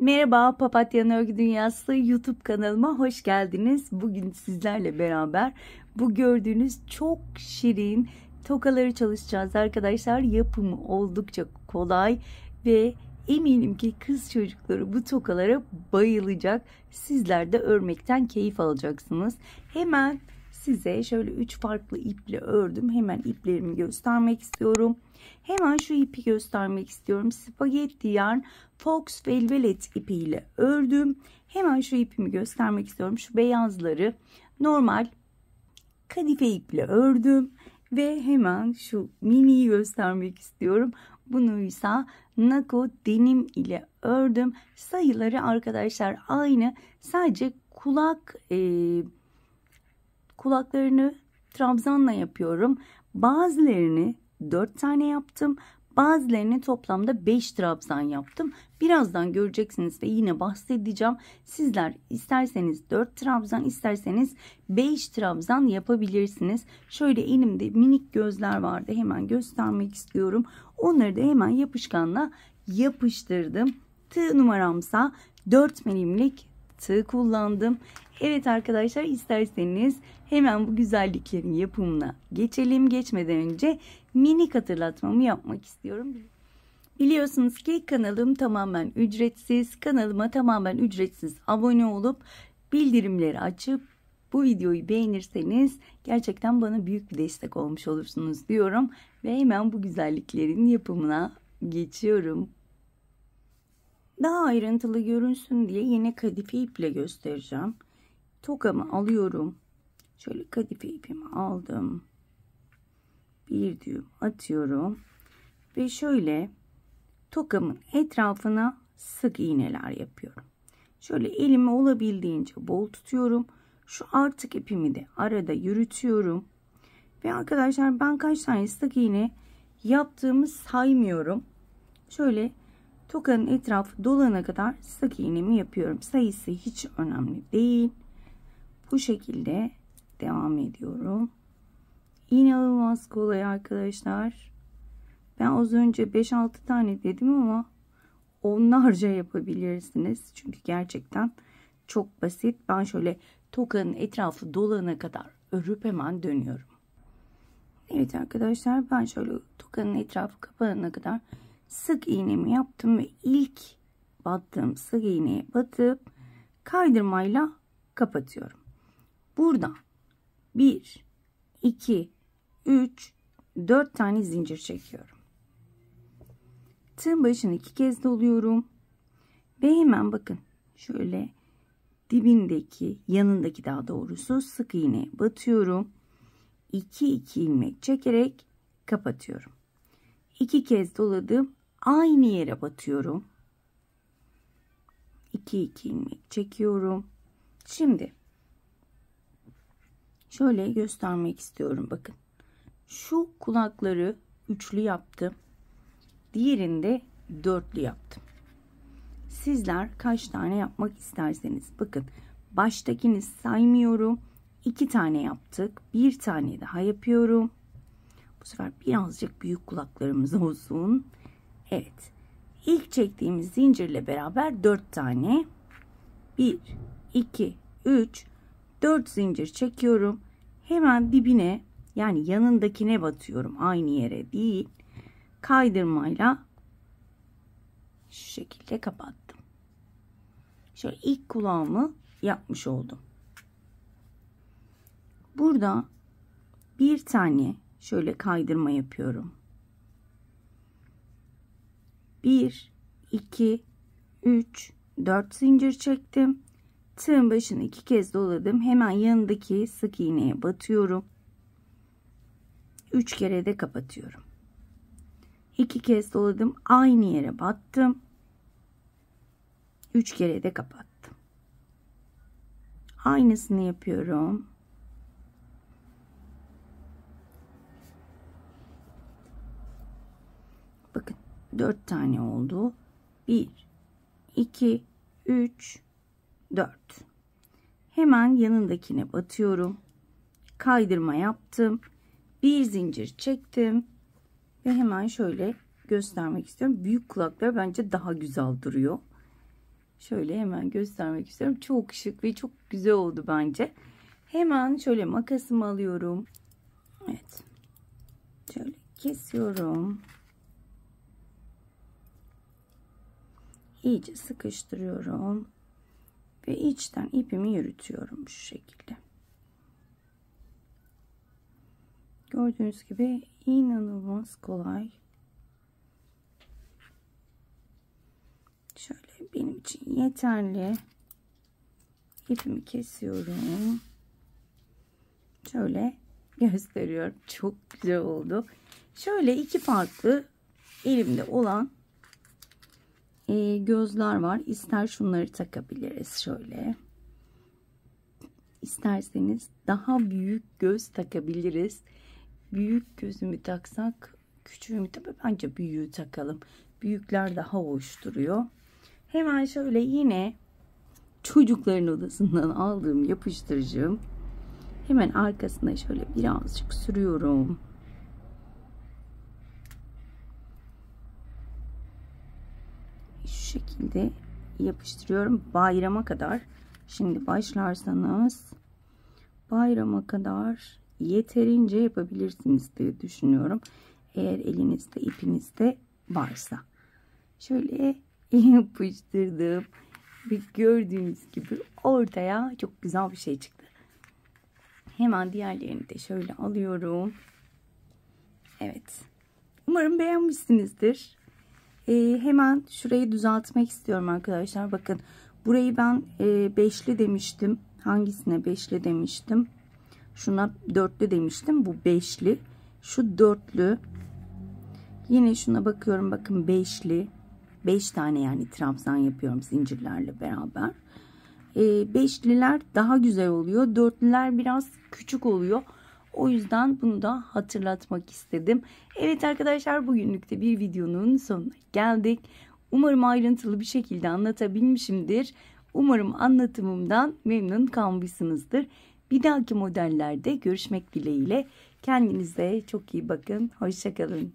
Merhaba, Papatya'nın Örgü Dünyası YouTube kanalıma hoş geldiniz. Bugün sizlerle beraber bu gördüğünüz çok şirin tokaları çalışacağız arkadaşlar. Yapımı oldukça kolay ve eminim ki kız çocukları bu tokalara bayılacak. Sizler de örmekten keyif alacaksınız. Hemen size şöyle 3 farklı iple ördüm. Hemen iplerimi göstermek istiyorum. Hemen şu ipi göstermek istiyorum. Spagetti yarn Fox Velvet ipiyle ördüm. Hemen şu ipimi göstermek istiyorum. Şu beyazları normal kadife iple ördüm. Ve hemen şu miniyi göstermek istiyorum. Bunu ise Nako denim ile ördüm. Sayıları arkadaşlar aynı. Sadece kulaklarını trabzanla yapıyorum. Bazılarını 4 tane yaptım. Bazılarını toplamda 5 trabzan yaptım. Birazdan göreceksiniz ve yine bahsedeceğim. Sizler isterseniz 4 trabzan, isterseniz 5 trabzan yapabilirsiniz. Şöyle elimde minik gözler vardı. Hemen göstermek istiyorum. Onları da hemen yapışkanla yapıştırdım. Tığ numaramsa 4 milimlik tığ kullandım. Evet arkadaşlar, isterseniz hemen bu güzelliklerin yapımına geçelim. Geçmeden önce minik hatırlatmamı yapmak istiyorum. Biliyorsunuz ki kanalım tamamen ücretsiz. Kanalıma tamamen ücretsiz abone olup bildirimleri açıp bu videoyu beğenirseniz gerçekten bana büyük bir destek olmuş olursunuz diyorum. Ve hemen bu güzelliklerin yapımına geçiyorum. Daha ayrıntılı görünsün diye yine kadife iple göstereceğim. Tokamı alıyorum. Şöyle kadife ipimi aldım. Bir düğüm atıyorum. Ve şöyle tokamın etrafına sık iğneler yapıyorum. Şöyle elimi olabildiğince bol tutuyorum. Şu artık ipimi de arada yürütüyorum. Ve arkadaşlar ben kaç tane sık iğne yaptığımı saymıyorum. Şöyle tokanın etrafı dolana kadar sık iğnemi yapıyorum. Sayısı hiç önemli değil. Bu şekilde devam ediyorum. İnanılmaz kolay arkadaşlar. Ben az önce 5-6 tane dedim ama onlarca yapabilirsiniz. Çünkü gerçekten çok basit. Ben şöyle tokanın etrafı dolana kadar örüp hemen dönüyorum. Evet arkadaşlar, ben şöyle tokanın etrafı kapanana kadar sık iğnemi yaptım ve ilk battığım sık iğneye batıp kaydırmayla kapatıyorum. Buradan 1, 2, 3, 4 tane zincir çekiyorum. Tığın başını 2 kez doluyorum. Ve hemen bakın şöyle dibindeki, yanındaki daha doğrusu sık iğneye batıyorum. 2 ilmek çekerek kapatıyorum. 2 kez doladım. Aynı yere batıyorum. 2 ilmek çekiyorum. Şimdi şöyle göstermek istiyorum. Bakın. Şu kulakları üçlü yaptım. Diğerinde dörtlü yaptım. Sizler kaç tane yapmak isterseniz. Bakın. Baştakini saymıyorum. 2 tane yaptık. Bir tane daha yapıyorum. Bu sefer birazcık büyük kulaklarımız olsun. Evet. İlk çektiğimiz zincirle beraber 4 tane. 1, 2, 3, 4 zincir çekiyorum. Hemen dibine, yani yanındakine batıyorum. Aynı yere değil. Kaydırmayla şu şekilde kapattım. Şöyle ilk kulağımı yapmış oldum. Burada bir tane şöyle kaydırma yapıyorum. 1, 2, 3, 4 zincir çektim. Tığın başını 2 kez doladım. Hemen yanındaki sık iğneye batıyorum. 3 kere de kapatıyorum. 2 kez doladım. Aynı yere battım. 3 kere de kapattım. Aynısını yapıyorum. Bakın 4 tane oldu. 1, 2, 3, 4. Hemen yanındakine batıyorum. Kaydırma yaptım. Bir zincir çektim. Ve hemen şöyle göstermek istiyorum. Büyük kulaklar bence daha güzel duruyor. Şöyle hemen göstermek istiyorum. Çok şık ve çok güzel oldu bence. Hemen şöyle makasımı alıyorum. Evet. Şöyle kesiyorum. İyice sıkıştırıyorum. Ve içten ipimi yürütüyorum şu şekilde. Gördüğünüz gibi inanılmaz kolay. Şöyle benim için yeterli. İpimi kesiyorum. Şöyle gösteriyorum. Çok güzel oldu. Şöyle iki farklı elimde olan gözler var. İster şunları takabiliriz şöyle. İsterseniz daha büyük göz takabiliriz. Büyük gözümü taksak, küçüğümü tabii bence büyüğü takalım. Büyükler daha hoş duruyor. Hemen şöyle yine çocukların odasından aldığım yapıştırıcım. Hemen arkasına şöyle birazcık sürüyorum. Şu şekilde yapıştırıyorum bayrama kadar. Şimdi başlarsanız bayrama kadar yeterince yapabilirsiniz diye düşünüyorum. Eğer elinizde ipiniz de varsa. Şöyle yapıştırdım. Ve gördüğünüz gibi ortaya çok güzel bir şey çıktı. Hemen diğerlerini de şöyle alıyorum. Evet. Umarım beğenmişsinizdir. Hemen şurayı düzeltmek istiyorum arkadaşlar. Bakın burayı ben beşli demiştim. Hangisine beşli demiştim? Şuna dörtlü demiştim. Bu beşli. Şu dörtlü. Yine şuna bakıyorum. Bakın beşli. 5 tane yani trabzan yapıyorum zincirlerle beraber. Beşliler daha güzel oluyor. Dörtlüler biraz küçük oluyor. O yüzden bunu da hatırlatmak istedim. Evet arkadaşlar, bugünlük de bir videonun sonuna geldik. Umarım ayrıntılı bir şekilde anlatabilmişimdir. Umarım anlatımımdan memnun kalmışsınızdır. Bir dahaki modellerde görüşmek dileğiyle. Kendinize çok iyi bakın. Hoşça kalın.